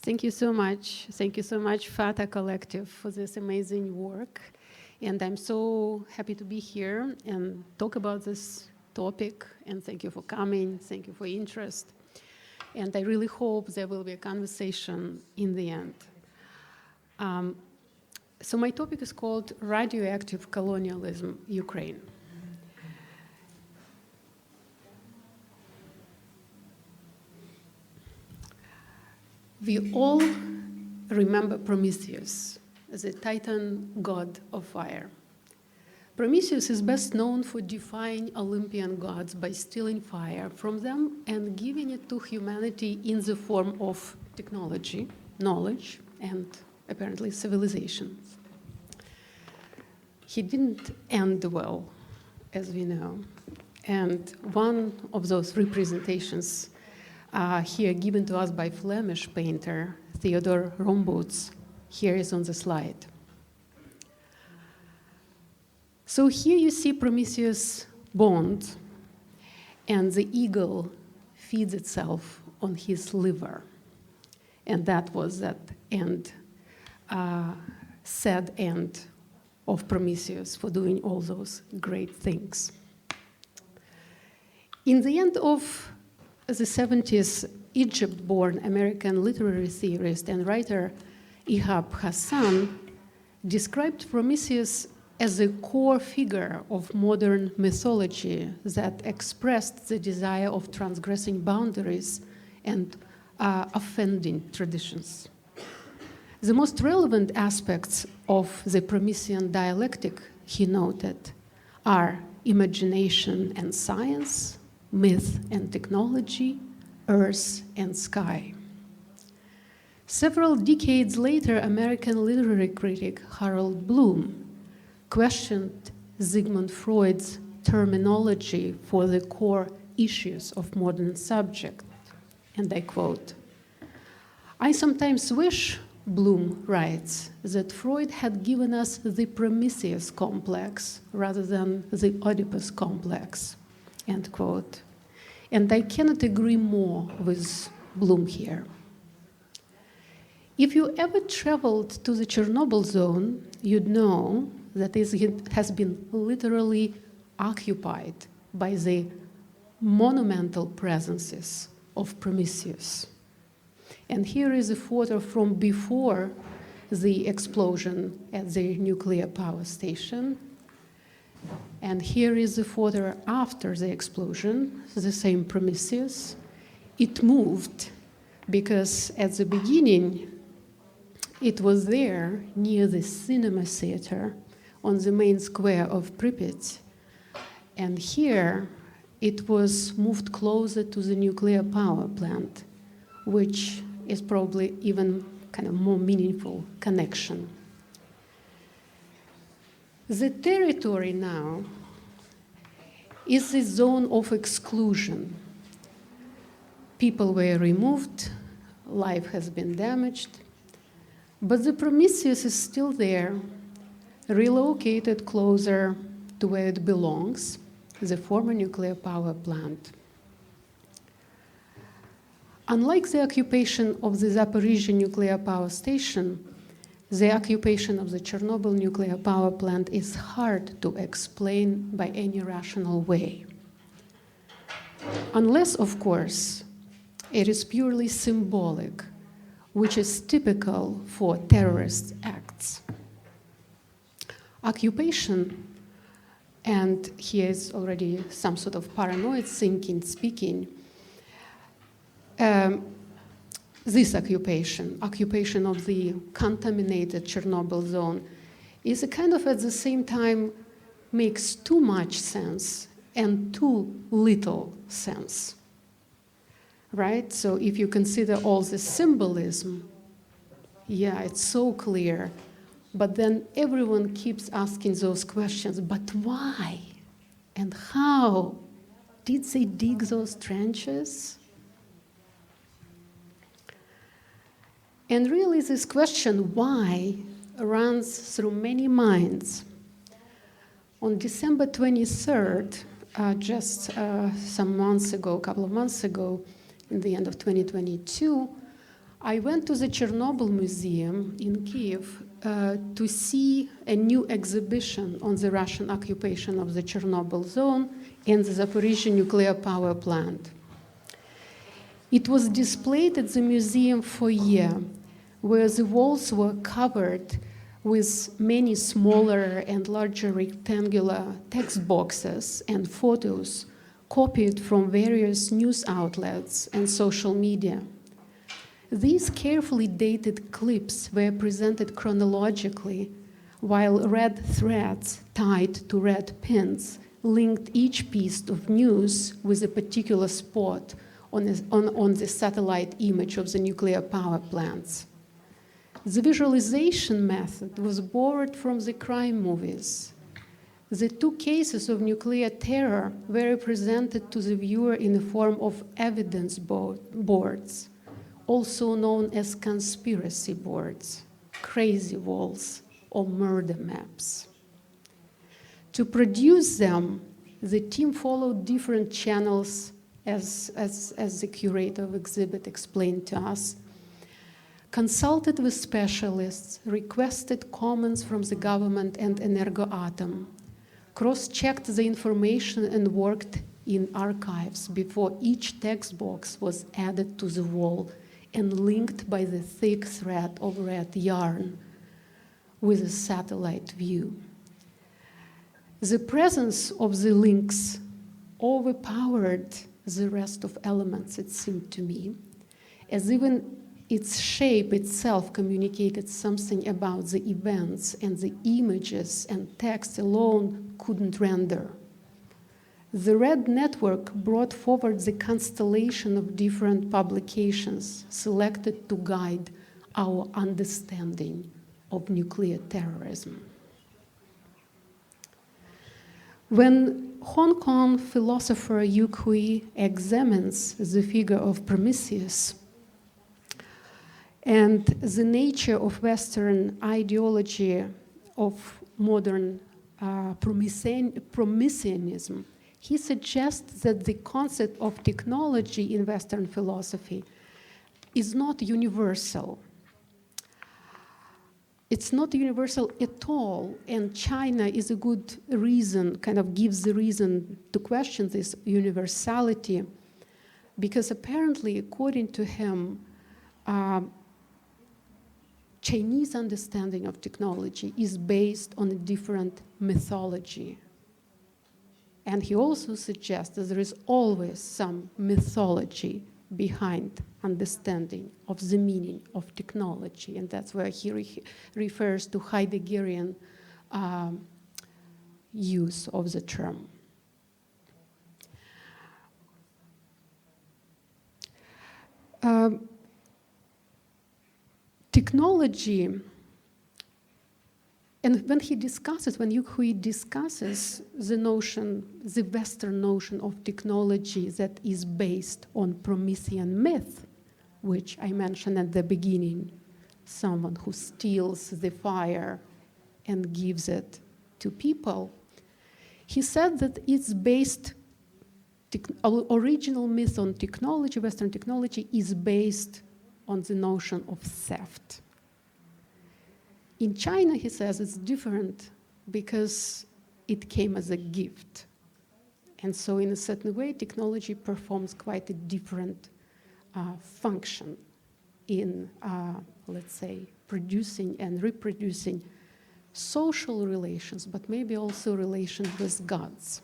Thank you so much. Thank you so much, FATA Collective, for this amazing work. And I'm so happy to be here and talk about this topic. And thank you for coming. Thank you for your interest. And I really hope there will be a conversation in the end. So my topic is called Radioactive Colonialism, Ukraine. We all remember Prometheus, the Titan god of fire. Prometheus is best known for defying Olympian gods by stealing fire from them and giving it to humanity in the form of technology, knowledge, and apparently civilization. He didn't end well, as we know. And one of those representations here given to us by Flemish painter Theodor Rombouts, here is on the slide. So here you see Prometheus bound, and the eagle feeds itself on his liver. And that was that end, sad end of Prometheus for doing all those great things. In the end of the 70s, Egypt-born American literary theorist and writer Ihab Hassan described Prometheus as a core figure of modern mythology that expressed the desire of transgressing boundaries and offending traditions. The most relevant aspects of the Promethean dialectic, he noted, are imagination and science, myth and technology, earth and sky. Several decades later, American literary critic Harold Bloom questioned Sigmund Freud's terminology for the core issues of modern subject. And I quote, "I sometimes wish," Bloom writes, "that Freud had given us the Prometheus complex rather than the Oedipus complex," end quote. And I cannot agree more with Bloom here. If you ever traveled to the Chernobyl zone, you'd know that it has been literally occupied by the monumental presences of Prometheus. And here is a photo from before the explosion at the nuclear power station. And here is a photo after the explosion, the same Prometheus. It moved because at the beginning, it was there near the cinema theater on the main square of Pripyat. And here, it was moved closer to the nuclear power plant, which is probably even kind of more meaningful connection. The territory now is the zone of exclusion. People were removed, life has been damaged, but the Prometheus is still there, relocated closer to where it belongs, the former nuclear power plant. Unlike the occupation of the Zaporizhzhia nuclear power station, the occupation of the Chernobyl nuclear power plant is hard to explain by any rational way. Unless, of course, it is purely symbolic, which is typical for terrorist acts. Occupation, and here is already some sort of paranoid thinking, speaking, this occupation of the contaminated Chernobyl zone, is a kind of at the same time makes too much sense and too little sense, right? So if you consider all the symbolism, yeah, it's so clear, but then everyone keeps asking those questions, but why and how? Did they dig those trenches? And really this question, why, runs through many minds. On December 23rd, just some months ago, a couple of months ago, in the end of 2022, I went to the Chernobyl Museum in Kiev to see a new exhibition on the Russian occupation of the Chernobyl zone and the Zaporizhzhia nuclear power plant. It was displayed at the museum foyer, where the walls were covered with many smaller and larger rectangular text boxes and photos copied from various news outlets and social media. These carefully dated clips were presented chronologically, while red threads tied to red pins linked each piece of news with a particular spot on the satellite image of the nuclear power plants. The visualization method was borrowed from the crime movies. The two cases of nuclear terror were presented to the viewer in the form of evidence boards, also known as conspiracy boards, crazy walls, or murder maps. To produce them, the team followed different channels, as the curator of exhibit explained to us, consulted with specialists, requested comments from the government and Energoatom, cross-checked the information and worked in archives before each text box was added to the wall and linked by the thick thread of red yarn with a satellite view. The presence of the links overpowered the rest of elements, it seemed to me, as even its shape itself communicated something about the events and the images and text alone couldn't render. The red network brought forward the constellation of different publications selected to guide our understanding of nuclear terrorism. When Hong Kong philosopher Yu Hui examines the figure of Prometheus and the nature of Western ideology of modern Prometheanism, he suggests that the concept of technology in Western philosophy is not universal. It's not universal at all, and China is a good reason, kind of gives the reason to question this universality, because apparently, according to him, Chinese understanding of technology is based on a different mythology. And he also suggests that there is always some mythology behind understanding of the meaning of technology, and that's where he refers to Heideggerian use of the term. Technology, and when Yu Hui discusses the notion, the Western notion of technology that is based on Promethean myth, which I mentioned at the beginning, someone who steals the fire and gives it to people, he said that it's based, original myth on technology, Western technology, is based on the notion of theft. In China, he says, it's different because it came as a gift. And so in a certain way, technology performs quite a different function in, let's say, producing and reproducing social relations, but maybe also relations with gods.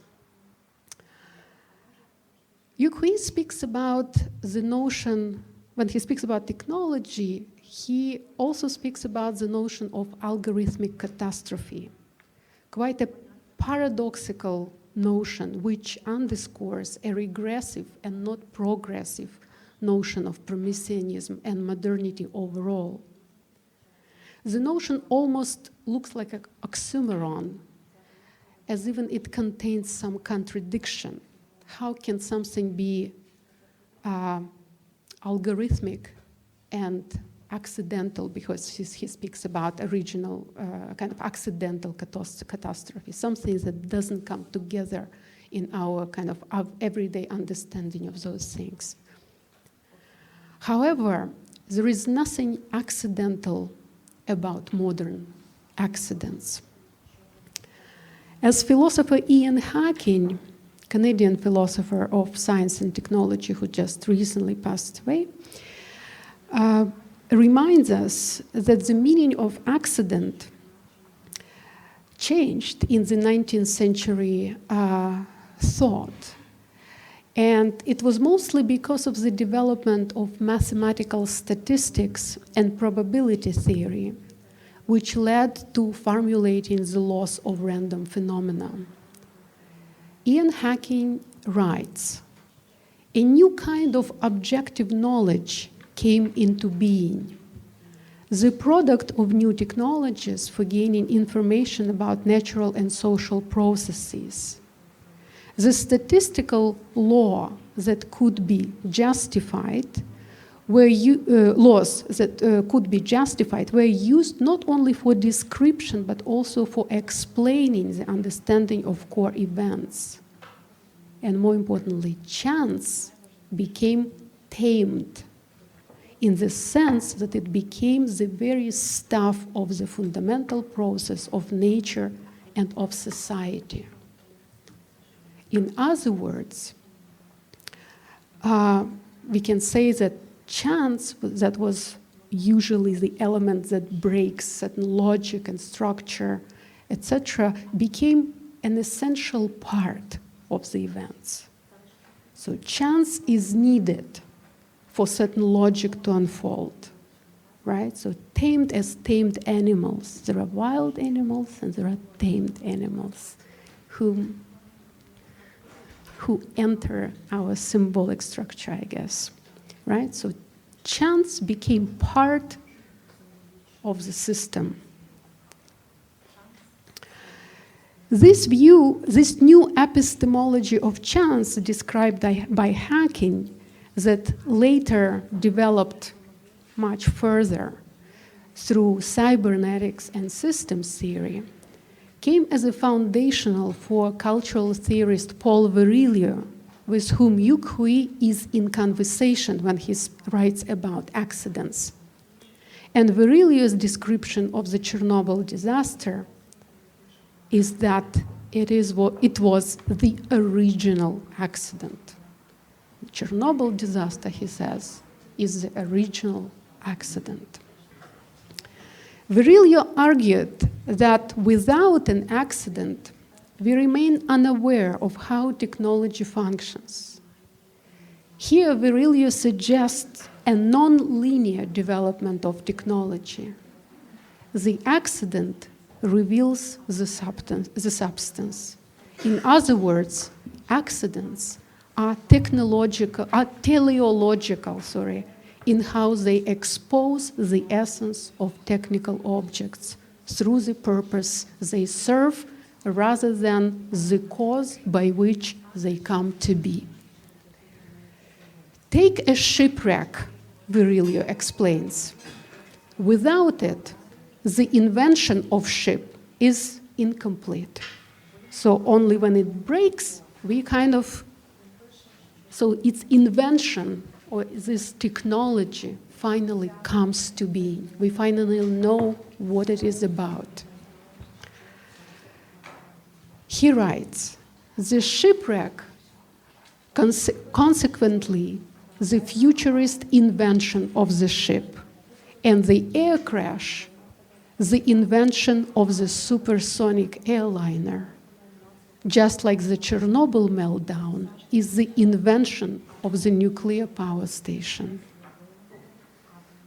Yu Hui speaks about the notion, when he speaks about technology, he also speaks about the notion of algorithmic catastrophe, quite a paradoxical notion which underscores a regressive and not progressive notion of Prometheanism and modernity overall. The notion almost looks like an oxymoron, as even it contains some contradiction. How can something be algorithmic and accidental, because he speaks about original, kind of accidental catastrophe, something that doesn't come together in our kind of everyday understanding of those things. However, there is nothing accidental about modern accidents. As philosopher Ian Hacking, Canadian philosopher of science and technology who just recently passed away, reminds us that the meaning of accident changed in the 19th century thought. And it was mostly because of the development of mathematical statistics and probability theory, which led to formulating the laws of random phenomena. Ian Hacking writes, "A new kind of objective knowledge came into being, the product of new technologies for gaining information about natural and social processes. The statistical law that could be justified laws that could be justified were used not only for description but also for explaining the understanding of core events. And more importantly, chance became tamed in the sense that it became the very stuff of the fundamental process of nature and of society." In other words, we can say that chance, that was usually the element that breaks certain logic and structure, etc., became an essential part of the events. So chance is needed for certain logic to unfold, right? So tamed as tamed animals. There are wild animals and there are tamed animals who enter our symbolic structure, I guess, right? So chance became part of the system. This view, this new epistemology of chance described by Hacking that later developed much further through cybernetics and systems theory, came as a foundational for cultural theorist Paul Virilio, with whom Yu Hui is in conversation when he writes about accidents. And Virilio's description of the Chernobyl disaster is that it was the original accident. The Chernobyl disaster, he says, is the original accident. Virilio argued that without an accident, we remain unaware of how technology functions. Here, Virilio suggests a non-linear development of technology. The accident reveals the substance. In other words, accidents are teleological, in how they expose the essence of technical objects through the purpose they serve rather than the cause by which they come to be. Take a shipwreck, Virilio explains. Without it, the invention of ship is incomplete. So only when it breaks, so its invention or this technology finally comes to being. We finally know what it is about. He writes, the shipwreck, consequently, the futurist invention of the ship, and the air crash, the invention of the supersonic airliner, just like the Chernobyl meltdown is the invention of the nuclear power station.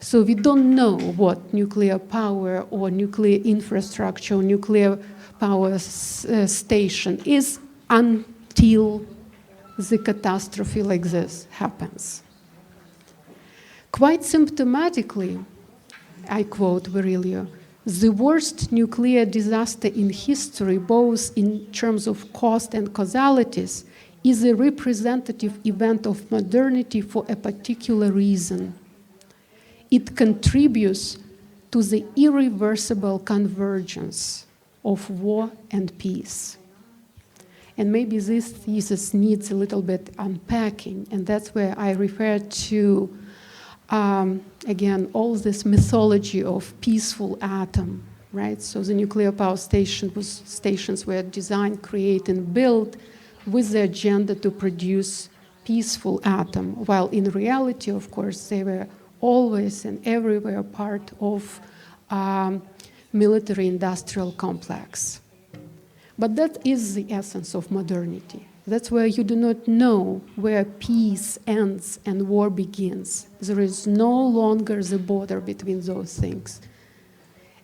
So we don't know what nuclear power or nuclear infrastructure or nuclear power station is until the catastrophe like this happens. Quite symptomatically, I quote Virilio, the worst nuclear disaster in history, both in terms of cost and causalities, is a representative event of modernity for a particular reason. It contributes to the irreversible convergence of war and peace. And maybe this thesis needs a little bit unpacking, and that's where I refer to again, all this mythology of peaceful atom, right? So the nuclear power stations were designed, created, and built with the agenda to produce peaceful atom, while in reality, of course, they were always and everywhere part of military-industrial complex. But that is the essence of modernity. That's where you do not know where peace ends and war begins. There is no longer the border between those things.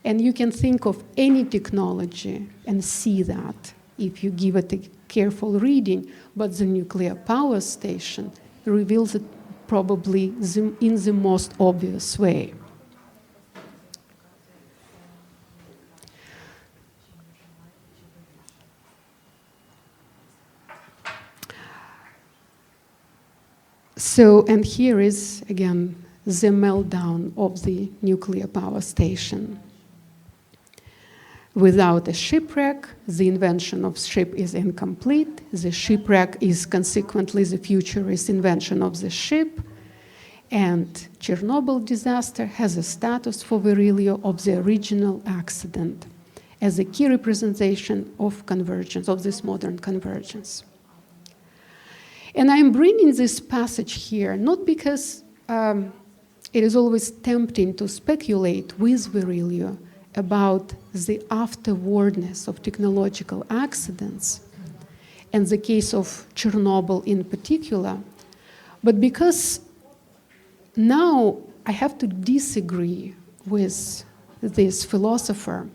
And you can think of any technology and see that if you give it a careful reading, but the nuclear power station reveals it probably in the most obvious way. So, and here is, again, the meltdown of the nuclear power station. Without a shipwreck, the invention of ship is incomplete. The shipwreck is consequently the futurist invention of the ship. And Chernobyl disaster has a status for Virilio of the original accident as a key representation of convergence, of this modern convergence. And I'm bringing this passage here, not because it is always tempting to speculate with Virilio about the afterwardness of technological accidents, and the case of Chernobyl in particular, but because now I have to disagree with this philosopher,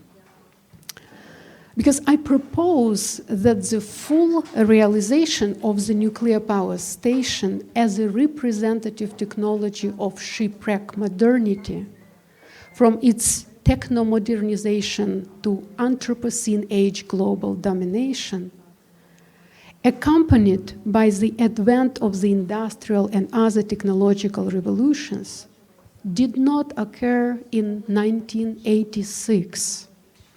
because I propose that the full realization of the nuclear power station as a representative technology of shipwreck modernity, from its techno-modernization to Anthropocene age global domination, accompanied by the advent of the industrial and other technological revolutions, did not occur in 1986,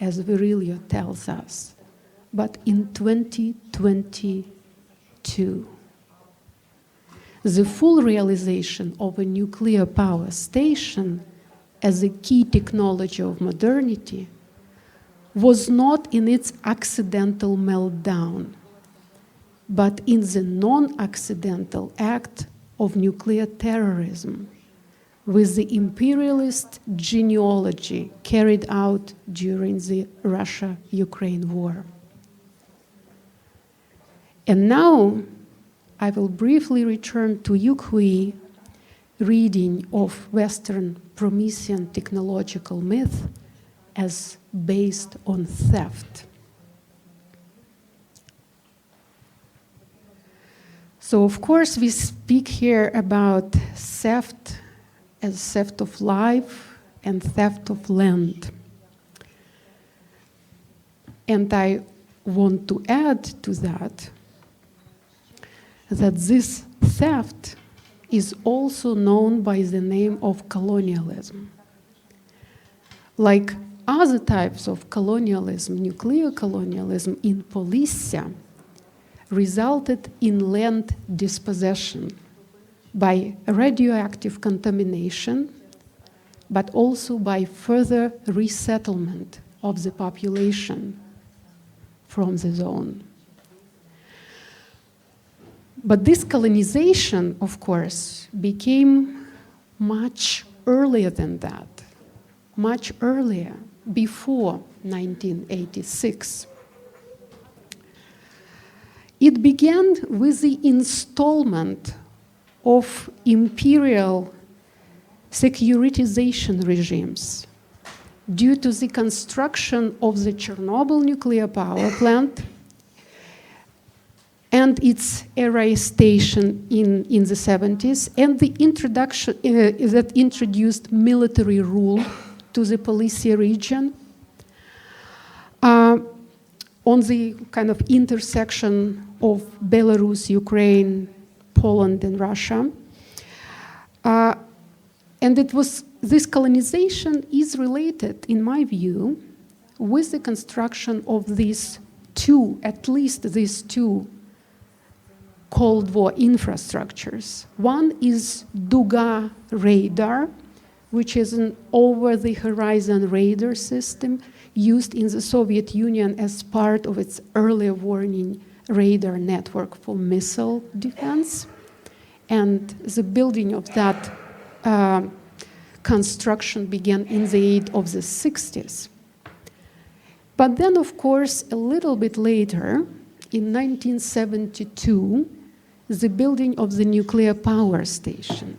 as Virilio tells us, but in 2022. The full realization of a nuclear power station as a key technology of modernity was not in its accidental meltdown, but in the non-accidental act of nuclear terrorism, with the imperialist genealogy carried out during the Russia-Ukraine war. And now I will briefly return to Yu Hui reading of Western Promethean technological myth as based on theft. So of course we speak here about theft as theft of life and theft of land. And I want to add to that this theft is also known by the name of colonialism. Like other types of colonialism, nuclear colonialism in Polissia resulted in land dispossession by radioactive contamination, but also by further resettlement of the population from the zone. But this colonization, of course, became much earlier than that, much earlier, before 1986. It began with the installment of imperial securitization regimes due to the construction of the Chernobyl Nuclear Power Plant and its array station in the 70s, and the introduction that introduced military rule to the Polissia region on the kind of intersection of Belarus, Ukraine, Poland, and Russia. And this colonization is related, in my view, with the construction of these two, at least these two Cold War infrastructures. One is Duga radar, which is an over-the-horizon radar system used in the Soviet Union as part of its earlier warning radar network for missile defense. And the building of that construction began in the 60s. But then, of course, a little bit later, in 1972, the building of the nuclear power station.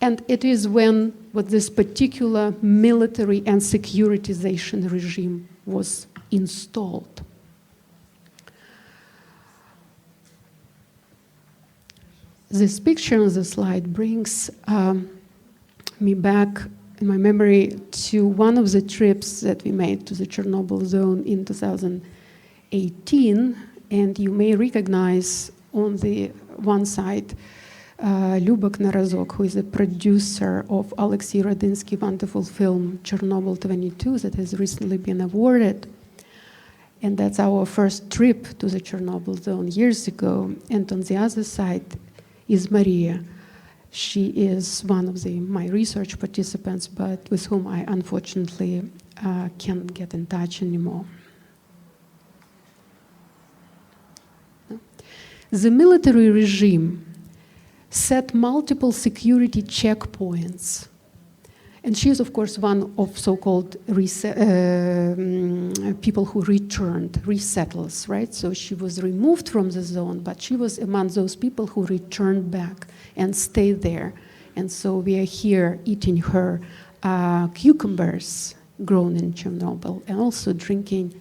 And it is when this particular military and securitization regime was installed. This picture on the slide brings me back in my memory to one of the trips that we made to the Chernobyl zone in 2018. And you may recognize on the one side Lyubok Narazok, who is a producer of Alexei Radinsky's wonderful film Chernobyl 22 that has recently been awarded. And that's our first trip to the Chernobyl zone years ago. And on the other side is Maria. She is one of my research participants, but with whom I unfortunately can't get in touch anymore. The military regime set multiple security checkpoints. And she is, of course, one of so-called people who returned, resettles, right? So she was removed from the zone, but she was among those people who returned back and stayed there. And so we are here eating her cucumbers grown in Chernobyl and also drinking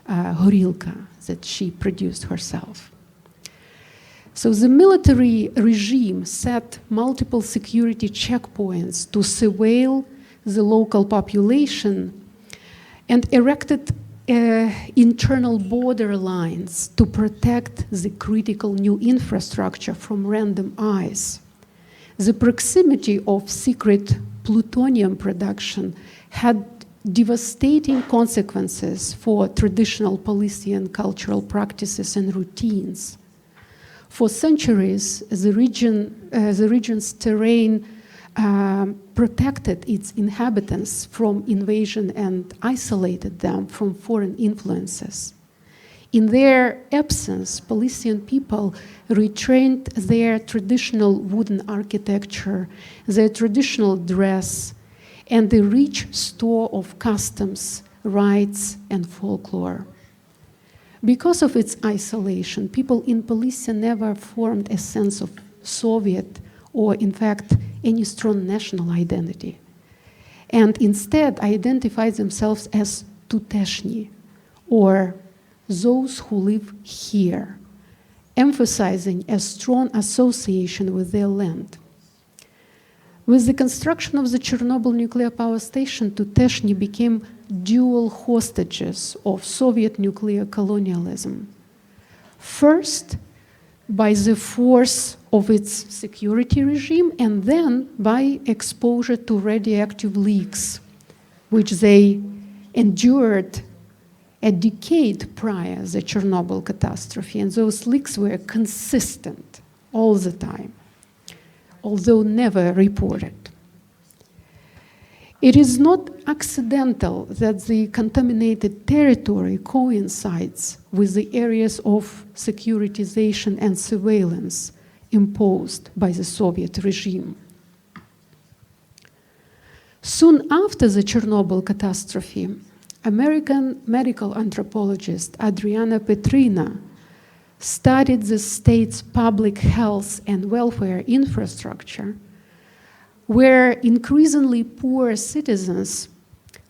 horilka that she produced herself. So the military regime set multiple security checkpoints to surveil the local population and erected internal border lines to protect the critical new infrastructure from random eyes. The proximity of secret plutonium production had devastating consequences for traditional Polisian cultural practices and routines. For centuries, the region's terrain protected its inhabitants from invasion and isolated them from foreign influences. In their absence, Polisian people retained their traditional wooden architecture, their traditional dress, and the rich store of customs, rites, and folklore. Because of its isolation, people in Polissia never formed a sense of Soviet or, in fact, any strong national identity, and instead identified themselves as Tuteshny, or those who live here, emphasizing a strong association with their land. With the construction of the Chernobyl nuclear power station, Tuteshny became dual hostages of Soviet nuclear colonialism. First, by the force of its security regime, and then by exposure to radioactive leaks, which they endured a decade prior to the Chernobyl catastrophe. And those leaks were consistent all the time, although never reported. It is not accidental that the contaminated territory coincides with the areas of securitization and surveillance imposed by the Soviet regime. Soon after the Chernobyl catastrophe, American medical anthropologist Adriana Petrina studied the state's public health and welfare infrastructure, where increasingly poor citizens,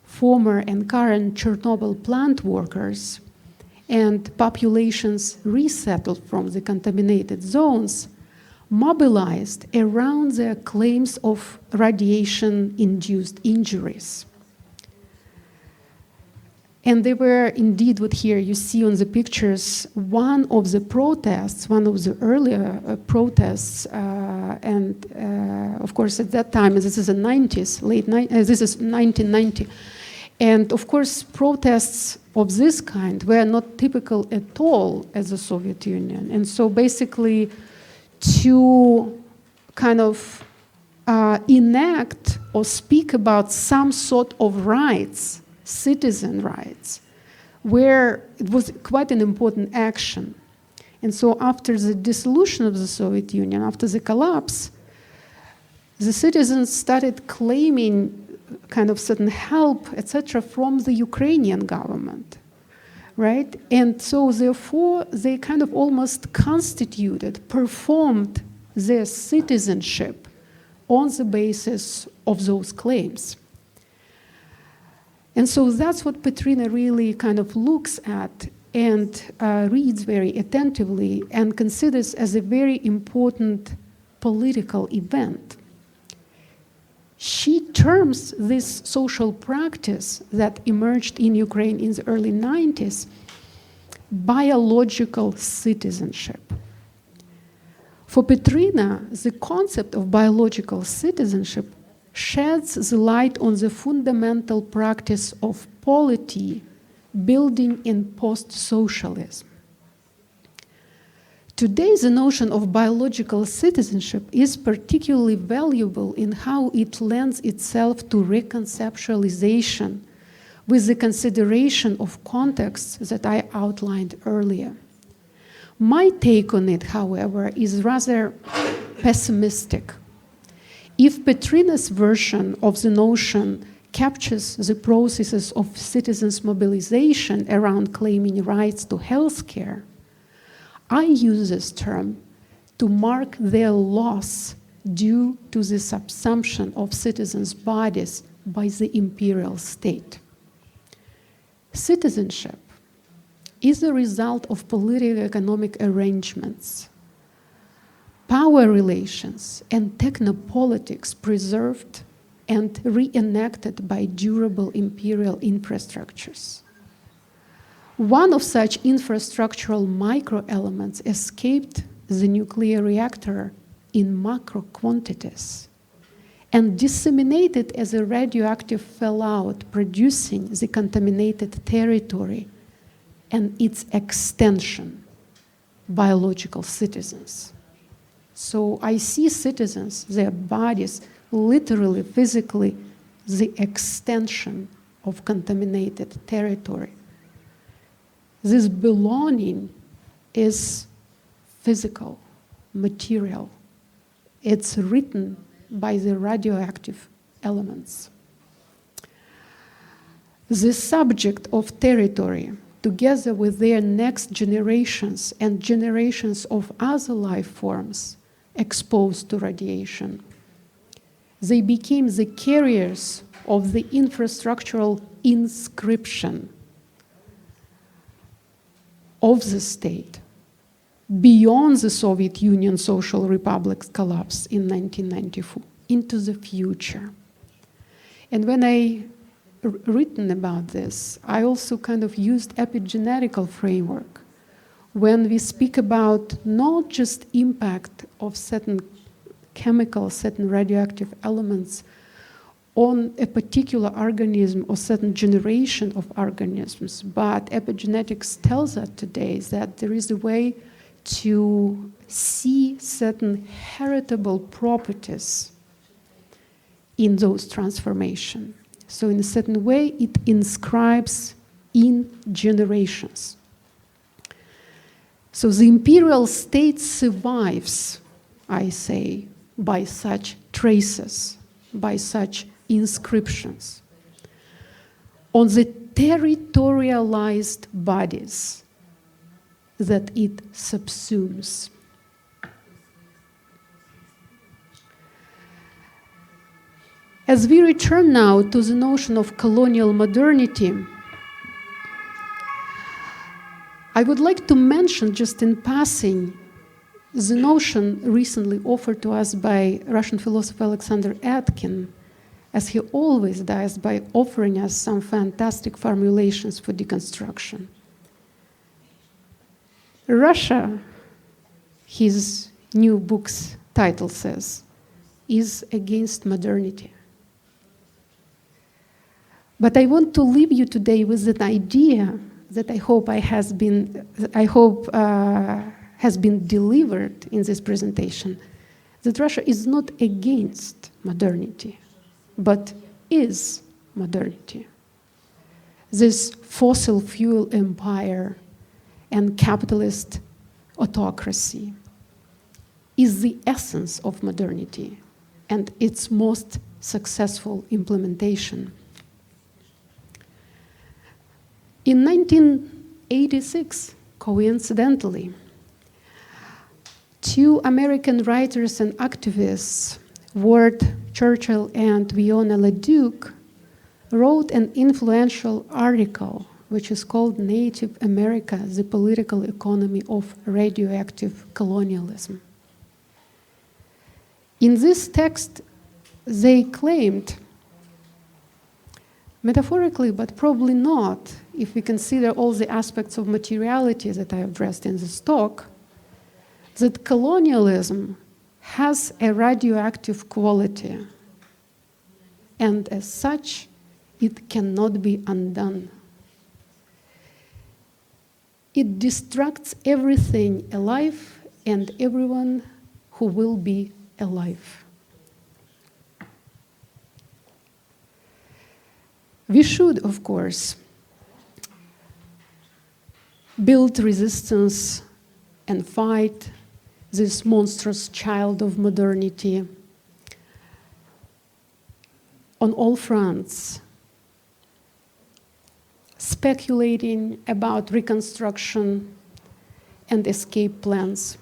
former and current Chernobyl plant workers, and populations resettled from the contaminated zones mobilized around their claims of radiation-induced injuries. And they were indeed what here you see on the pictures, one of the protests, one of the earlier protests, and of course at that time, this is the 90s, this is 1990, and of course protests of this kind were not typical at all as the Soviet Union. And so basically to kind of enact or speak about some sort of rights, citizen rights, where it was quite an important action. And so after the dissolution of the Soviet Union, after the collapse, the citizens started claiming kind of certain help, etc., from the Ukrainian government, right? And so therefore, they kind of almost constituted, performed their citizenship on the basis of those claims. And so that's what Petrina really kind of looks at and reads very attentively and considers as a very important political event. She terms this social practice that emerged in Ukraine in the early 90s biological citizenship. For Petrina, the concept of biological citizenship sheds the light on the fundamental practice of polity building in post-socialism. Today, the notion of biological citizenship is particularly valuable in how it lends itself to reconceptualization with the consideration of contexts that I outlined earlier. My take on it, however, is rather pessimistic. If Petrina's version of the notion captures the processes of citizens' mobilization around claiming rights to healthcare, I use this term to mark their loss due to the subsumption of citizens' bodies by the imperial state. Citizenship is the result of political economic arrangements, power relations, and technopolitics preserved and reenacted by durable imperial infrastructures. One of such infrastructural microelements escaped the nuclear reactor in macro quantities and disseminated as a radioactive fallout, producing the contaminated territory and its extension, biological citizens. So I see citizens, their bodies, literally, physically, the extension of contaminated territory. This belonging is physical, material. It's written by the radioactive elements. The subject of territory, together with their next generations and generations of other life forms exposed to radiation, they became the carriers of the infrastructural inscription of the state beyond the Soviet Union Social Republic's collapse in 1994 into the future. And when I written about this, I also kind of used epigenetical framework when we speak about not just impact of certain chemicals, certain radioactive elements on a particular organism or certain generation of organisms, but epigenetics tells us today that there is a way to see certain heritable properties in those transformations. So in a certain way, it inscribes in generations. So the imperial state survives, I say, by such traces, by such inscriptions on the territorialized bodies that it subsumes. As we return now to the notion of colonial modernity, I would like to mention just in passing the notion recently offered to us by Russian philosopher Alexander Etkin, as he always does by offering us some fantastic formulations for deconstruction. Russia, his new book's title says, is against modernity. But I want to leave you today with an idea that I hope has been delivered in this presentation, that Russia is not against modernity, but is modernity. This fossil fuel empire and capitalist autocracy is the essence of modernity and its most successful implementation. In 1986, coincidentally, two American writers and activists, Ward Churchill and Fiona LaDuke, wrote an influential article which is called Native America, the Political Economy of Radioactive Colonialism. In this text, they claimed, metaphorically, but probably not, if we consider all the aspects of materiality that I addressed in this talk, that colonialism has a radioactive quality, and as such, it cannot be undone. It destructs everything alive and everyone who will be alive. We should, of course, build resistance and fight this monstrous child of modernity on all fronts, speculating about reconstruction and escape plans.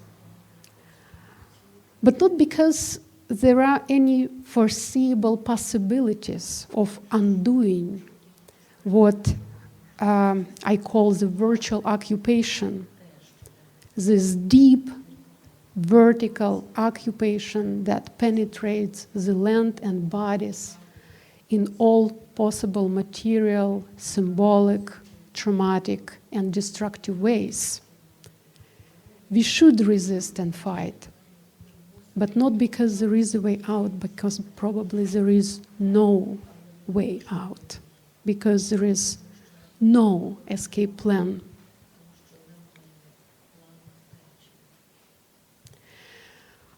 But not because there are any foreseeable possibilities of undoing what I call the virtual occupation, this deep vertical occupation that penetrates the land and bodies in all possible material, symbolic, traumatic, and destructive ways. We should resist and fight, but not because there is a way out, because probably there is no way out, because there is no escape plan.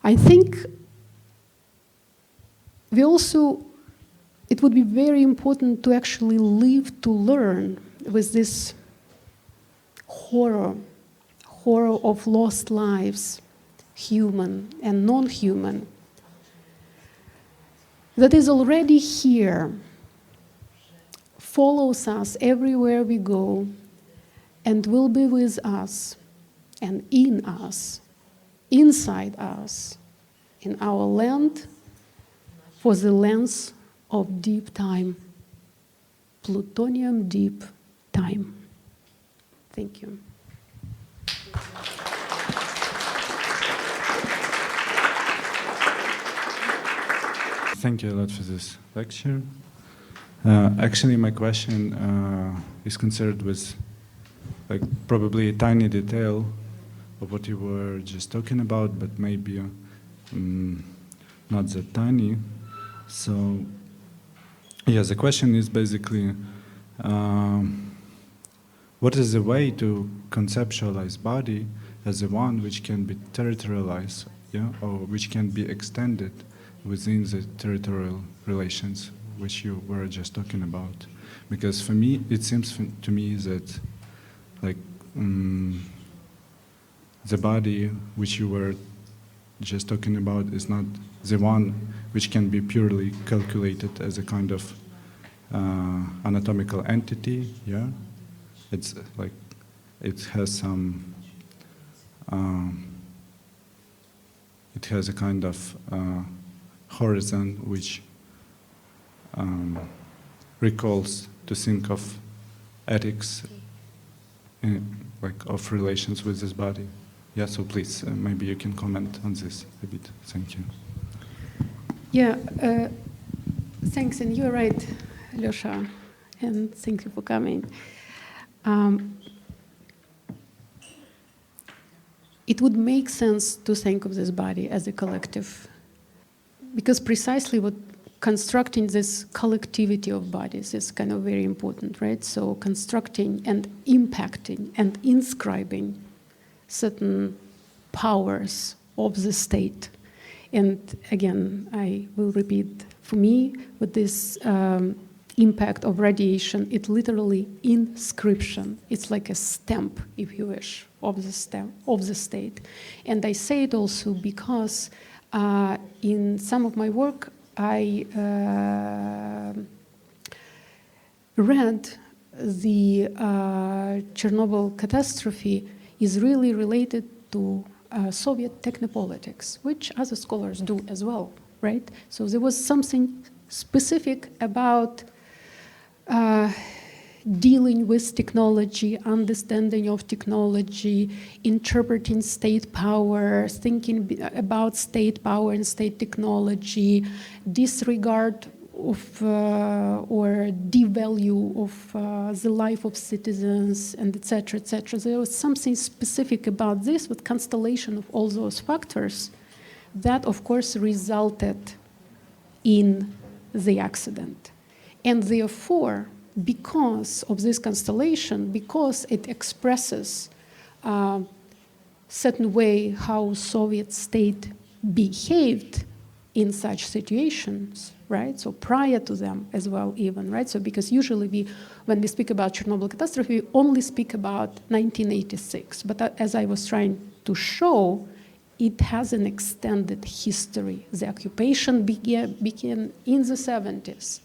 I think it would be very important to actually live to learn with this horror of lost lives, human and non-human, that is already here, follows us everywhere we go, and will be with us and in us, inside us, in our land, for the length of deep time, plutonium deep time. Thank you. Thank you a lot for this lecture. Actually, my question is concerned with probably a tiny detail of what you were just talking about, but maybe not that tiny. So, yeah, the question is basically, what is the way to conceptualize body as the one which can be territorialized, yeah, or which can be extended within the territorial relations which you were just talking about? Because for me, it seems to me that the body which you were just talking about is not the one which can be purely calculated as a kind of anatomical entity, yeah? It's like, it has some, it has a kind of horizon which recalls to think of ethics, of relations with this body. Yeah, so please, maybe you can comment on this a bit. Thank you. Yeah, thanks, and you're right, Lyosha, and thank you for coming. It would make sense to think of this body as a collective, because precisely what constructing this collectivity of bodies is kind of very important, right? So constructing and impacting and inscribing certain powers of the state. And again, I will repeat, for me, with this impact of radiation, it literally inscription. It's like a stamp, if you wish, of the stamp of the state. And I say it also because in some of my work, I read the Chernobyl catastrophe is really related to Soviet technopolitics, which other scholars do as well, right? So there was something specific about dealing with technology, understanding of technology, interpreting state power, thinking about state power and state technology, disregard of or devalue of the life of citizens, and etc., etc. There was something specific about this with constellation of all those factors that, of course, resulted in the accident. And therefore, because of this constellation, because it expresses certain way how Soviet state behaved in such situations, right? So prior to them as well even, right? So because usually when we speak about Chernobyl catastrophe, we only speak about 1986. But as I was trying to show, it has an extended history. The occupation began in the 70s.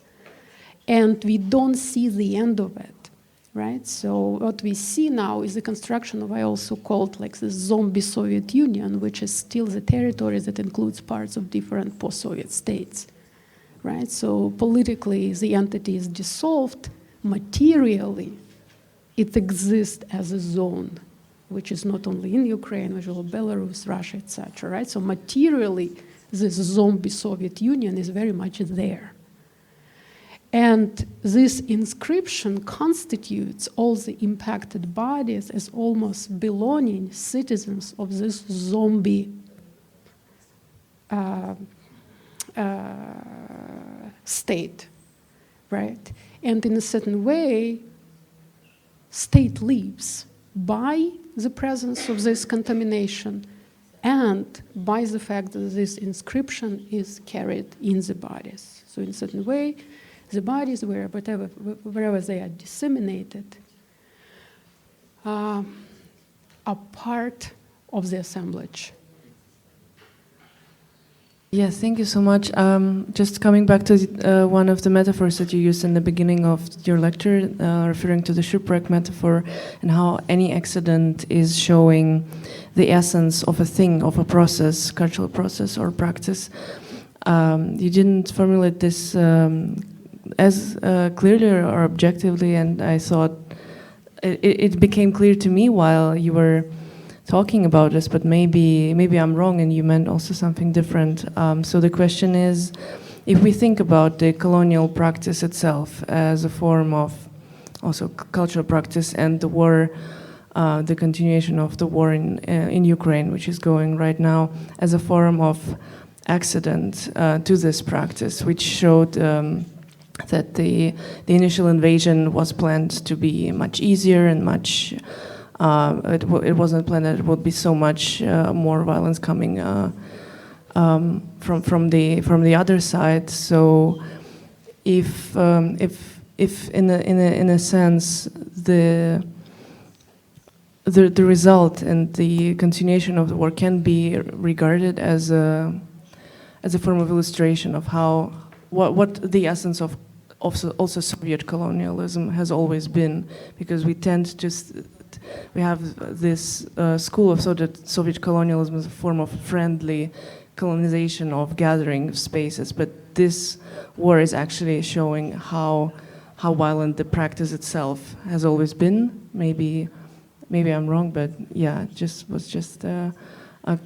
And we don't see the end of it, right? So what we see now is the construction of, I also called like the zombie Soviet Union, which is still the territory that includes parts of different post-Soviet states, right? So politically, the entity is dissolved. Materially, it exists as a zone, which is not only in Ukraine, which is also Belarus, Russia, etc., right? So materially, this zombie Soviet Union is very much there. And this inscription constitutes all the impacted bodies as almost belonging citizens of this zombie state, right? And in a certain way, state lives by the presence of this contamination and by the fact that this inscription is carried in the bodies. So in a certain way, the bodies, wherever they are disseminated, are part of the assemblage. Yes, thank you so much. Just coming back to one of the metaphors that you used in the beginning of your lecture, referring to the shipwreck metaphor and how any accident is showing the essence of a thing, of a process, cultural process or practice. You didn't formulate this as clearly or objectively, and I thought it became clear to me while you were talking about this, but maybe I'm wrong and you meant also something different. So the question is, if we think about the colonial practice itself as a form of also cultural practice and the war, the continuation of the war in Ukraine, which is going right now, as a form of accident to this practice, which showed that the initial invasion was planned to be much easier and much it wasn't planned that it would be so much more violence coming from the other side. So if in a sense the result and the continuation of the war can be regarded as a form of illustration of what the essence of also Soviet colonialism has always been, because we tend to we have this school of Soviet colonialism as a form of friendly colonization of gathering spaces, but this war is actually showing how violent the practice itself has always been. Maybe I'm wrong, but yeah, it was just a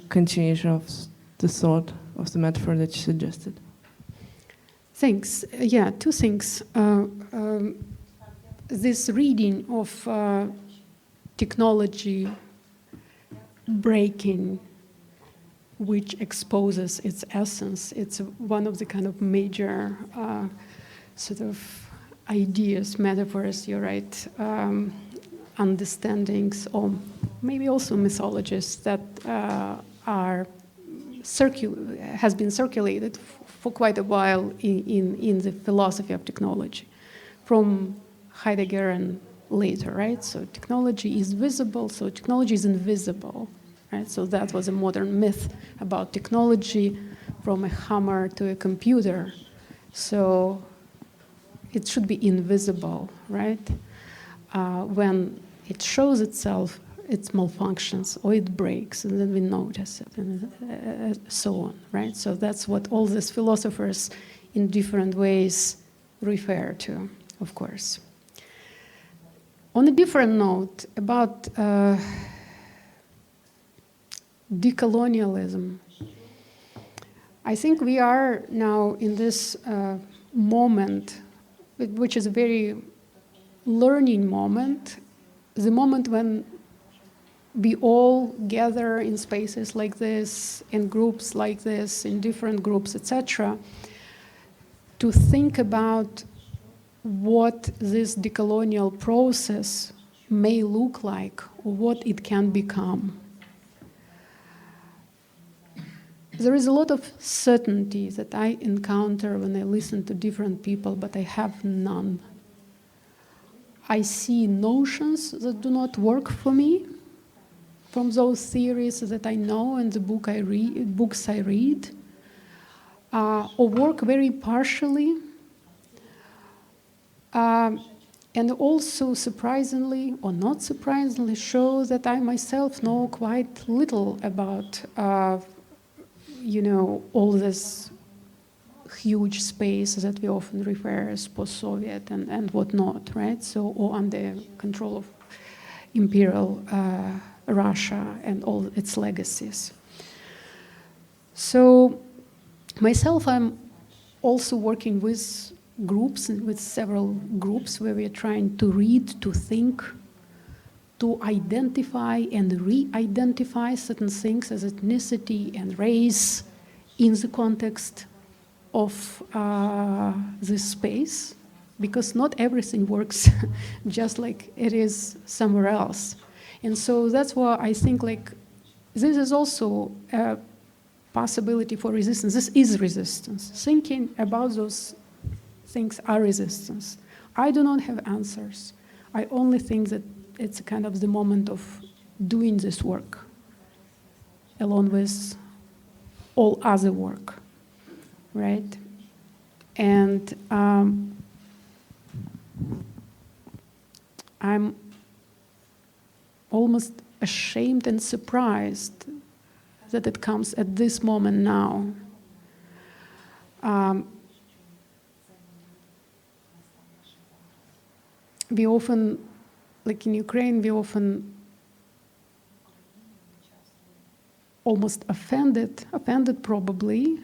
continuation of the thought of the metaphor that you suggested. Thanks. Yeah, two things. This reading of technology breaking which exposes its essence. It's one of the kind of major sort of ideas, metaphors, you're right, understandings, or maybe also mythologies that has been circulated for quite a while in the philosophy of technology, from Heidegger and later, right? So technology is visible, so technology is invisible, right? So that was a modern myth about technology, from a hammer to a computer. So it should be invisible, right? When it shows itself, it malfunctions or it breaks, and then we notice it, and so on, right? So that's what all these philosophers in different ways refer to, of course. On a different note, about decolonialism, I think we are now in this moment, which is a very learning moment, the moment when we all gather in spaces like this, in groups like this, in different groups, etc., to think about what this decolonial process may look like, or what it can become. There is a lot of certainty that I encounter when I listen to different people, but I have none. I see notions that do not work for me from those theories that I know and the books I read, or work very partially. And also, surprisingly or not surprisingly, show that I myself know quite little about, all this huge space that we often refer as post-Soviet and whatnot, right? So, or under control of imperial Russia and all its legacies. So, myself, I'm also working with groups, with several groups where we are trying to read, to think, to identify and re-identify certain things as ethnicity and race in the context of this space, because not everything works just like it is somewhere else. And so that's why I think this is also a possibility for resistance. This is resistance. Thinking about those things are resistance. I do not have answers. I only think that it's kind of the moment of doing this work along with all other work, right? And I'm almost ashamed and surprised that it comes at this moment now. We often, like in Ukraine, we often almost offended probably,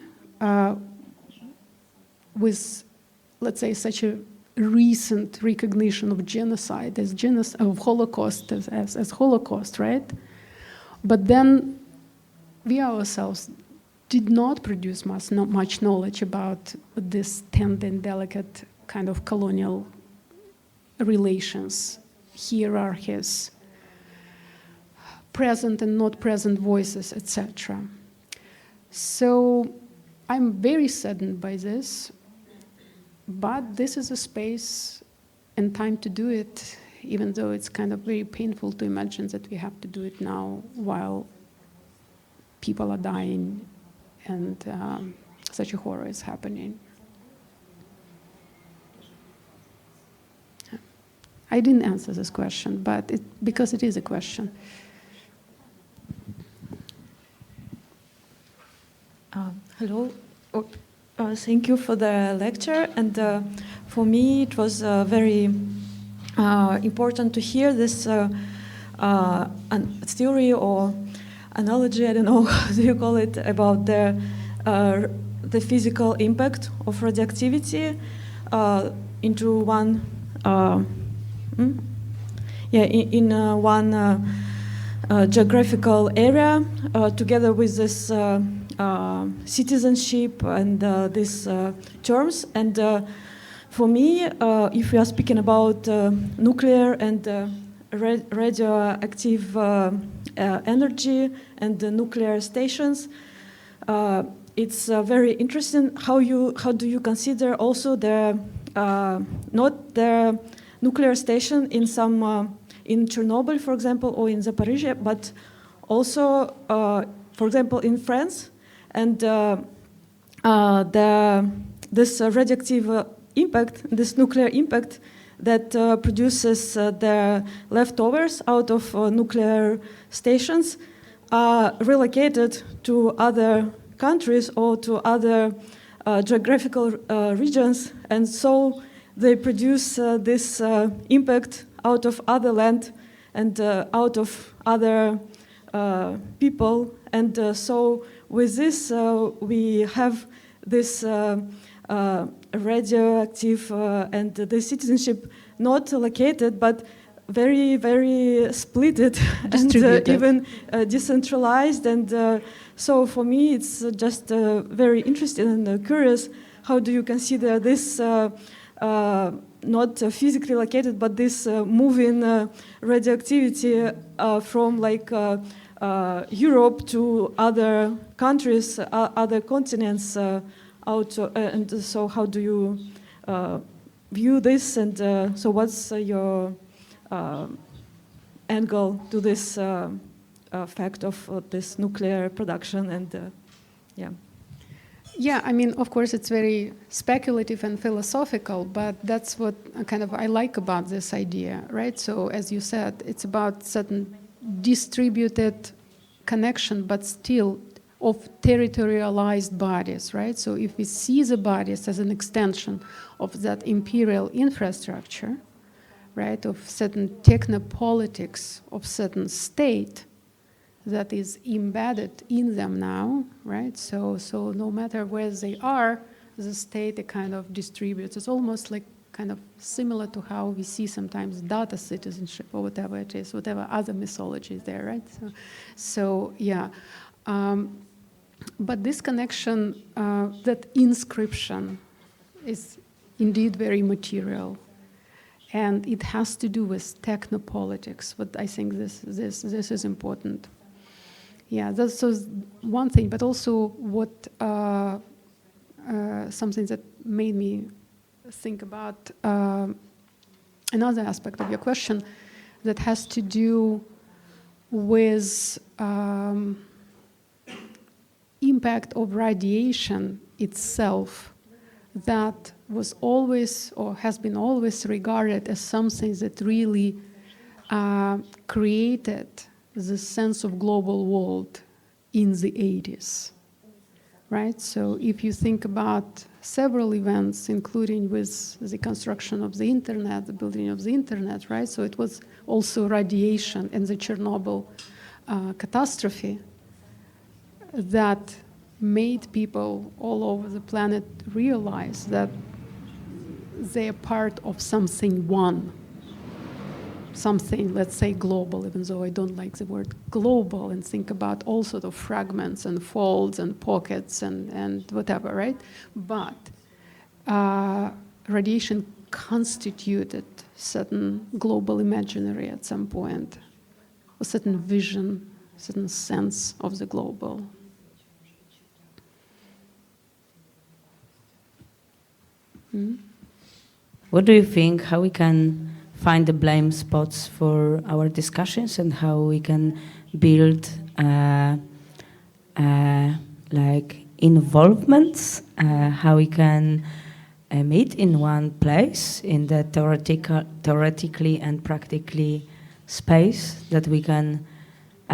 with, let's say, such a recent recognition of genocide as of Holocaust as Holocaust, right? But then we ourselves did not produce much knowledge about this tender and delicate kind of colonial relations, hierarchies, present and not present voices, etc. So I'm very saddened by this, but this is a space and time to do it, even though it's kind of very painful to imagine that we have to do it now while people are dying and such a horror is happening. I didn't answer this question, but because it is a question. Hello. Thank you for the lecture. And for me, it was very important to hear this theory or analogy, I don't know how do you call it, about the physical impact of radioactivity into one, in one geographical area, together with this citizenship and these terms. And for me, if we are speaking about nuclear and radioactive energy and the nuclear stations, it's very interesting how do you consider also the not the nuclear station in some in Chernobyl, for example, or in Zaporizhia, but also, for example, in France, and this radioactive impact, this nuclear impact that produces the leftovers out of nuclear stations are relocated to other countries or to other geographical regions, and so they produce this impact out of other land and out of other people. And so with this, we have this radioactive and the citizenship not located, but very, very splitted and even decentralized. And so for me, it's just very interesting and curious. How do you consider this not physically located, but this moving radioactivity from like Europe to other countries, other continents out, and so how do you view this? And so what's your angle to this fact of this nuclear production? And yeah. Yeah, I mean, of course, it's very speculative and philosophical, but that's what kind of I like about this idea, right? So, as you said, it's about certain distributed connection, but still of territorialized bodies, right? So, if we see the bodies as an extension of that imperial infrastructure, right, of certain technopolitics of certain state, that is embedded in them now, right? So no matter where they are, the state kind of distributes. It's almost like kind of similar to how we see sometimes data citizenship or whatever it is, whatever other mythology is there, right? So yeah. But this connection, that inscription is indeed very material. And it has to do with technopolitics, but I think this is important. Yeah, that's one thing, but also what something that made me think about another aspect of your question that has to do with impact of radiation itself, that was always or has been always regarded as something that really created the sense of global world in the 80s, right? So if you think about several events, including with the construction of the internet, the building of the internet, right? So it was also radiation and the Chernobyl catastrophe that made people all over the planet realize that they are part of something one. Something, let's say, global, even though I don't like the word global, and think about all sort of fragments and folds and pockets and whatever, right? But radiation constituted certain global imaginary at some point, a certain vision, certain sense of the global. What do you think, how we can find the blame spots for our discussions and how we can build like involvements, how we can meet in one place in the theoretically and practically space, that we can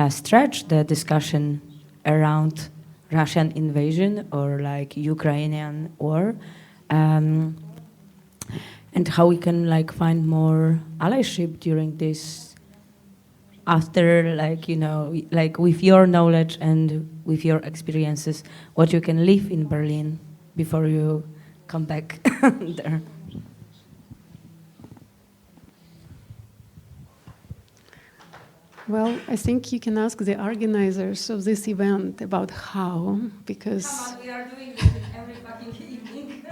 stretch the discussion around Russian invasion or like Ukrainian war, and how we can like find more allyship during this, after, like, you know, like with your knowledge and with your experiences, what you can live in Berlin before you come back there. Well, I think you can ask the organizers of this event about how, because... Come on, we are doing this every fucking evening.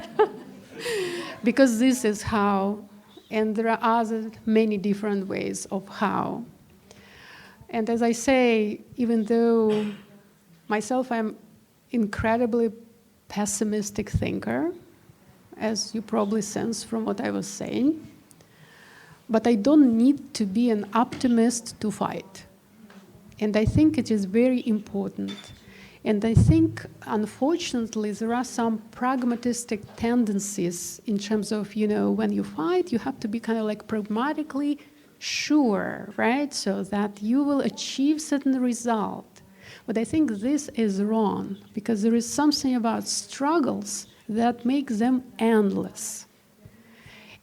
Because this is how, and there are other many different ways of how. And as I say, even though myself I'm incredibly pessimistic thinker, as you probably sense from what I was saying, but I don't need to be an optimist to fight. And I think it is very important. And I think, unfortunately, there are some pragmatistic tendencies in terms of, when you fight, you have to be kind of like pragmatically sure, right? So that you will achieve certain result. But I think this is wrong, because there is something about struggles that make them endless.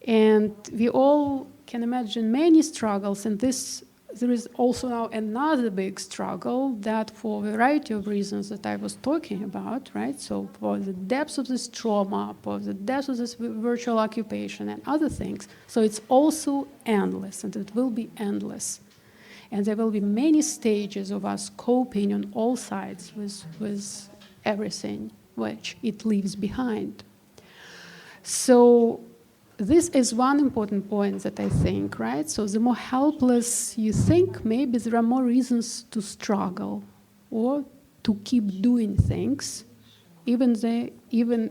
And we all can imagine many struggles, and there is also now another big struggle that, for a variety of reasons that I was talking about, right? So for the depths of this trauma, for the depths of this virtual occupation and other things, so it's also endless, and it will be endless. And there will be many stages of us coping on all sides with everything which it leaves behind. So this is one important point that I think, right? So the more helpless you think, maybe there are more reasons to struggle or to keep doing things, even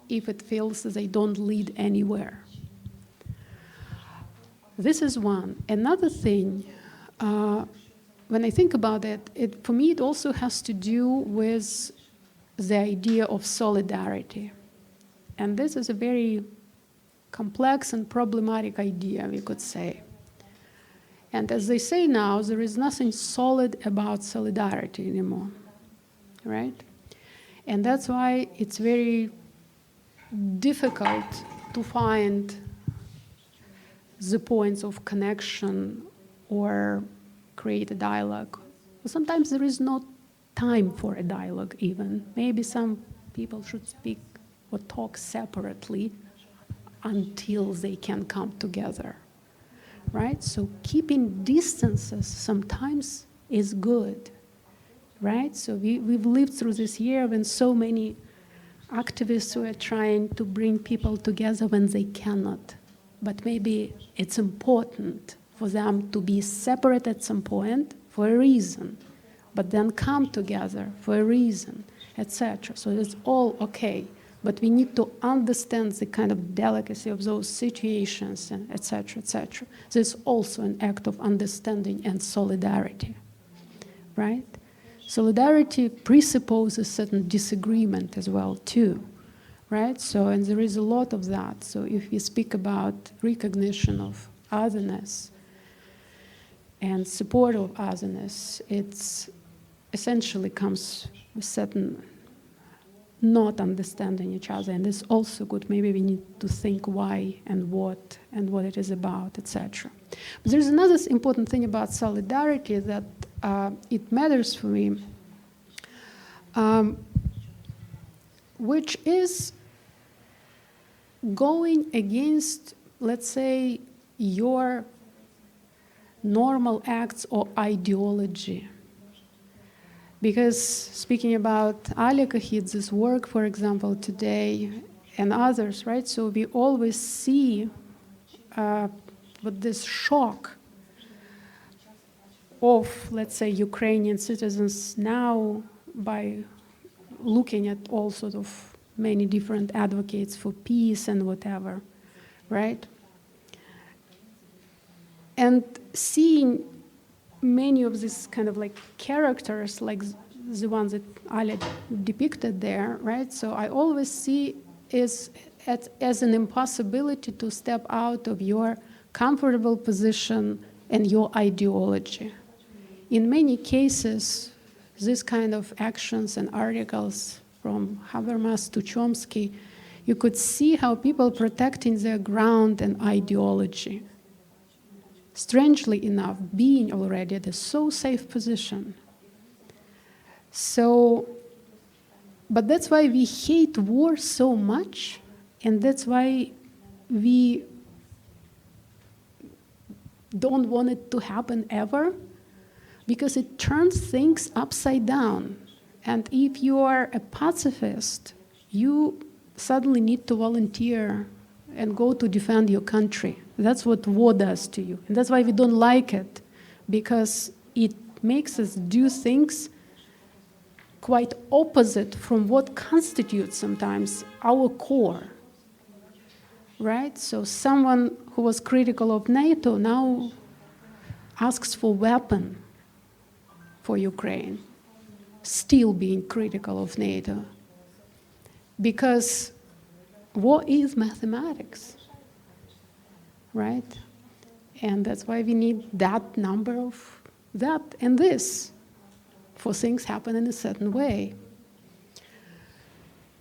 if it feels that they don't lead anywhere. This is one. Another thing, when I think about it, for me it also has to do with the idea of solidarity. And this is a very complex and problematic idea, we could say. And as they say now, there is nothing solid about solidarity anymore, right? And that's why it's very difficult to find the points of connection or create a dialogue. Sometimes there is no time for a dialogue even. Maybe some people should speak or talk separately until they can come together, right? So keeping distances sometimes is good, right? So we've lived through this year when so many activists were trying to bring people together when they cannot. But maybe it's important for them to be separate at some point for a reason, but then come together for a reason, etc. So it's all okay. But we need to understand the kind of delicacy of those situations, and et cetera, et cetera. There's also an act of understanding and solidarity, right? Solidarity presupposes certain disagreement as well, too, right? So, and there is a lot of that. So if we speak about recognition of otherness and support of otherness, it's essentially comes with certain not understanding each other, and it's also good. Maybe we need to think why and what it is about, etc. But there's another important thing about solidarity that it matters for me, which is going against, let's say, your normal acts or ideology. Because speaking about Alia Kahidze's work, for example, today, and others, right? So we always see with this shock of, let's say, Ukrainian citizens now by looking at all sort of many different advocates for peace and whatever, right? And seeing many of these kind of like characters, like the ones that Alia depicted there, right? So I always see it as an impossibility to step out of your comfortable position and your ideology. In many cases, this kind of actions and articles from Habermas to Chomsky, you could see how people protecting their ground and ideology, strangely enough, being already at a so safe position. So, but that's why we hate war so much, and that's why we don't want it to happen ever, because it turns things upside down. And if you are a pacifist, you suddenly need to volunteer and go to defend your country. That's what war does to you. And that's why we don't like it, because it makes us do things quite opposite from what constitutes sometimes our core. Right? So someone who was critical of NATO now asks for weapon for Ukraine, still being critical of NATO. Because war is mathematics, right? And that's why we need that number of that and this for things happen in a certain way.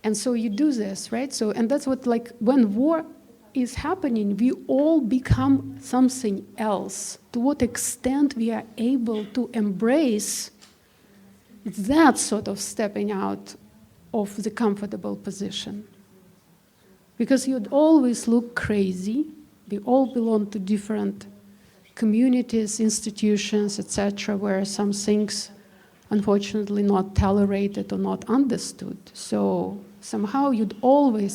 And so you do this, right? So, and that's what, like, when war is happening, we all become something else. To what extent we are able to embrace that sort of stepping out of the comfortable position. Because you'd always look crazy. We all belong to different communities, institutions, etc., where some things, unfortunately, not tolerated or not understood. So somehow you'd always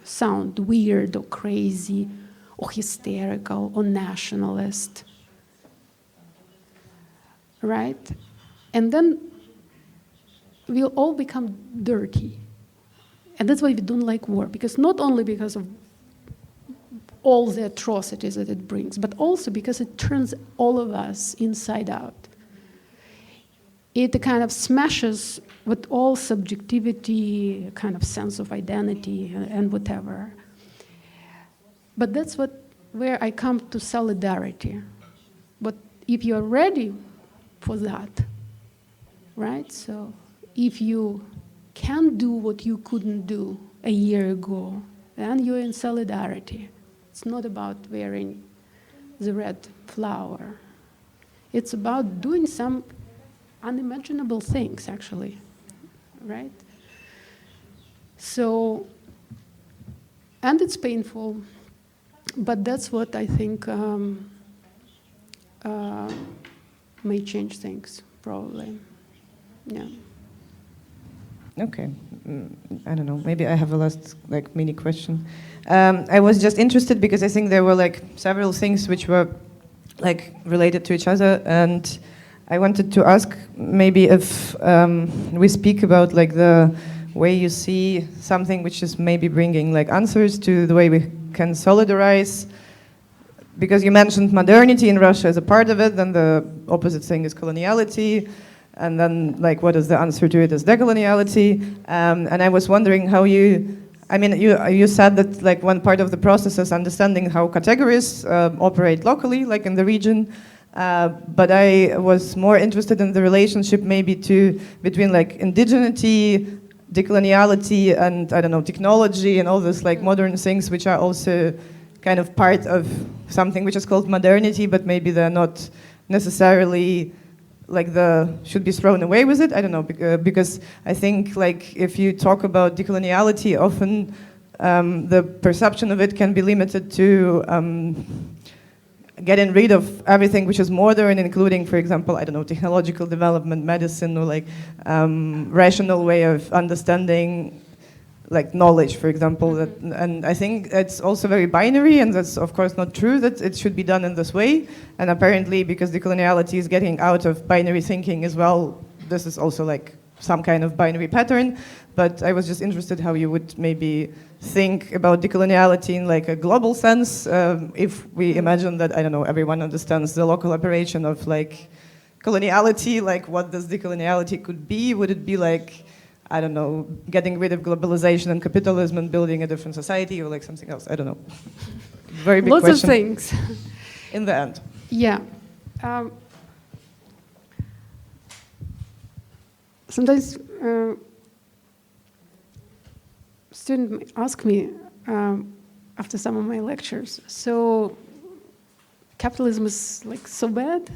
sound weird or crazy or hysterical or nationalist, right? And then we'll all become dirty. And that's why we don't like war, because not only because of all the atrocities that it brings, but also because it turns all of us inside out. It kind of smashes with all subjectivity, kind of sense of identity and whatever. But that's where I come to solidarity. But if you're ready for that, right? So if you can do what you couldn't do a year ago, then you're in solidarity. It's not about wearing the red flower. It's about doing some unimaginable things, actually, right? So, and it's painful, but that's what I think may change things, probably. Yeah. Okay, I don't know, maybe I have a last mini question. I was just interested because I think there were several things which were related to each other, and I wanted to ask maybe if we speak about the way you see something which is maybe bringing answers to the way we can solidarize, because you mentioned modernity in Russia as a part of it, then the opposite thing is coloniality. And then, what is the answer to it as decoloniality? And I was wondering how you said that, one part of the process is understanding how categories operate locally, in the region. But I was more interested in the relationship maybe between, indigeneity, decoloniality, and, I don't know, technology, and all this, modern things, which are also kind of part of something which is called modernity, but maybe they're not necessarily should be thrown away with it. I don't know, because I think if you talk about decoloniality, often the perception of it can be limited to getting rid of everything which is modern, including, for example, I don't know, technological development, medicine, or rational way of understanding knowledge, for example. And I think it's also very binary, and that's of course not true that it should be done in this way. And apparently, because decoloniality is getting out of binary thinking as well, this is also some kind of binary pattern. But I was just interested how you would maybe think about decoloniality in a global sense, if we imagine that, I don't know, everyone understands the local operation of coloniality, what does decoloniality could be? Would it be I don't know, getting rid of globalization and capitalism and building a different society, or something else? I don't know. Very big Lots question. of things. In the end. Yeah. Sometimes students ask me after some of my lectures, so capitalism is so bad?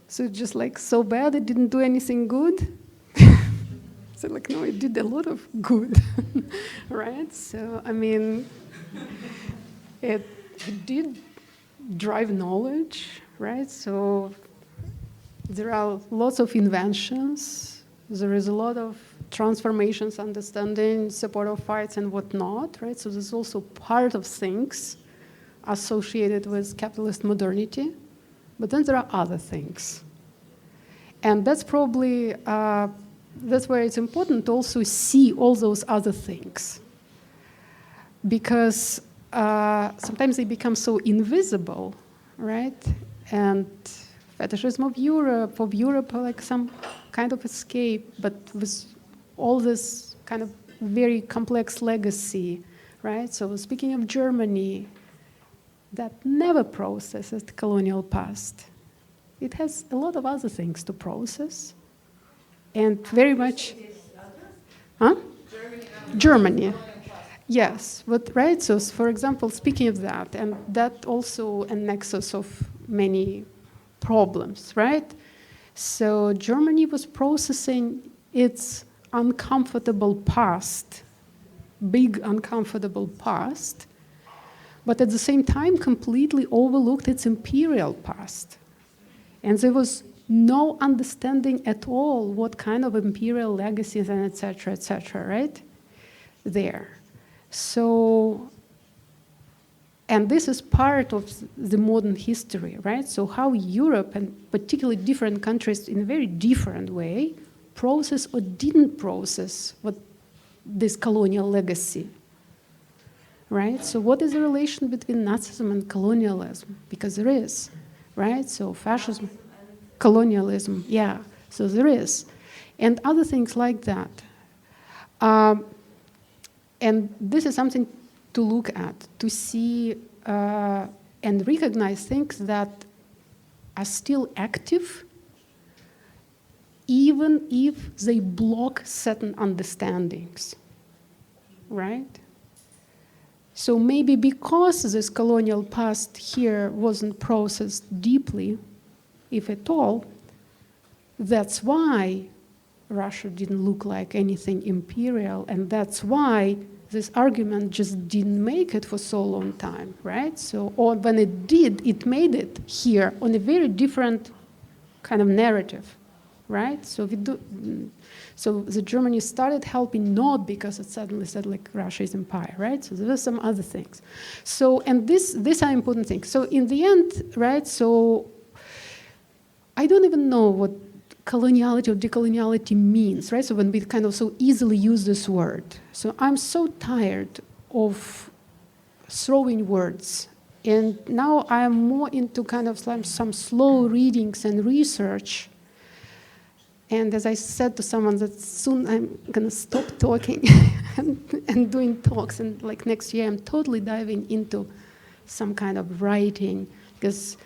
So just so bad it didn't do anything good? So no, it did a lot of good, right? So, I mean, it did drive knowledge, right? So there are lots of inventions. There is a lot of transformations, understanding, support of fights and whatnot, right? So there's also part of things associated with capitalist modernity. But then there are other things. And that's probably, that's where it's important to also see all those other things. Because sometimes they become so invisible, right? And fetishism of Europe, like some kind of escape, but with all this kind of very complex legacy, right? So speaking of Germany, that never processes the colonial past. It has a lot of other things to process, and very much. Huh? Germany. Yes, but right. So, for example, speaking of that, and that also a nexus of many problems, right? So Germany was processing its uncomfortable past, big uncomfortable past, but at the same time completely overlooked its imperial past. And there was no understanding at all what kind of imperial legacies and et cetera, right, there. So, and this is part of the modern history, right? So how Europe, and particularly different countries in a very different way, process or didn't process what this colonial legacy, right? So what is the relation between Nazism and colonialism? Because there is, right? So fascism, colonialism, yeah, so there is. And other things like that. And this is something to look at, to see and recognize things that are still active, even if they block certain understandings, right? So maybe because this colonial past here wasn't processed deeply, if at all, that's why Russia didn't look like anything imperial, and that's why this argument just didn't make it for so long time, right? So, or when it did, it made it here on a very different kind of narrative, right? So so the Germany started helping not because it suddenly said like Russia is empire, right? So there were some other things. So, and these are important things. So in the end, right, so I don't even know what coloniality or decoloniality means, right? So when we kind of so easily use this word. So I'm so tired of throwing words. And now I am more into kind of some slow readings and research. And as I said to someone that soon I'm gonna stop talking and doing talks, and like next year I'm totally diving into some kind of writing, because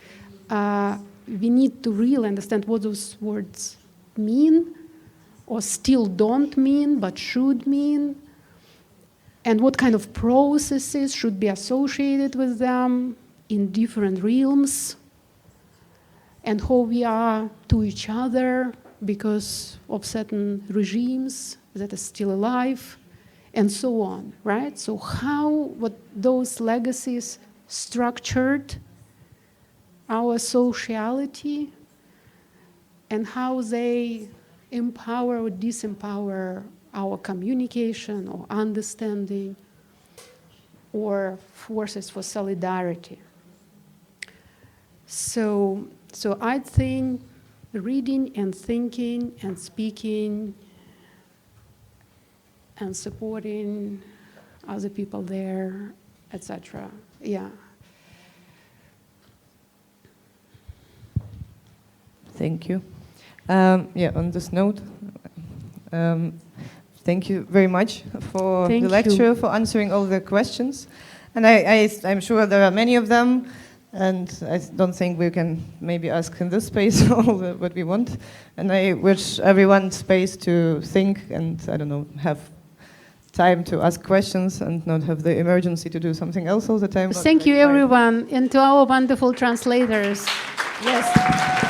we need to really understand what those words mean, or still don't mean, but should mean, and what kind of processes should be associated with them in different realms, and how we are to each other because of certain regimes that are still alive, and so on, right? So what those legacies structured our sociality, and how they empower or disempower our communication or understanding or forces for solidarity. So I think reading and thinking and speaking and supporting other people there, etc. Yeah. Thank you. Yeah, on this note, thank you very much for the lecture, for answering all the questions. And I'm sure there are many of them, and I don't think we can maybe ask in this space all what we want. And I wish everyone space to think and, I don't know, have time to ask questions and not have the emergency to do something else all the time. Thank you, everyone, and to our wonderful translators. Yes.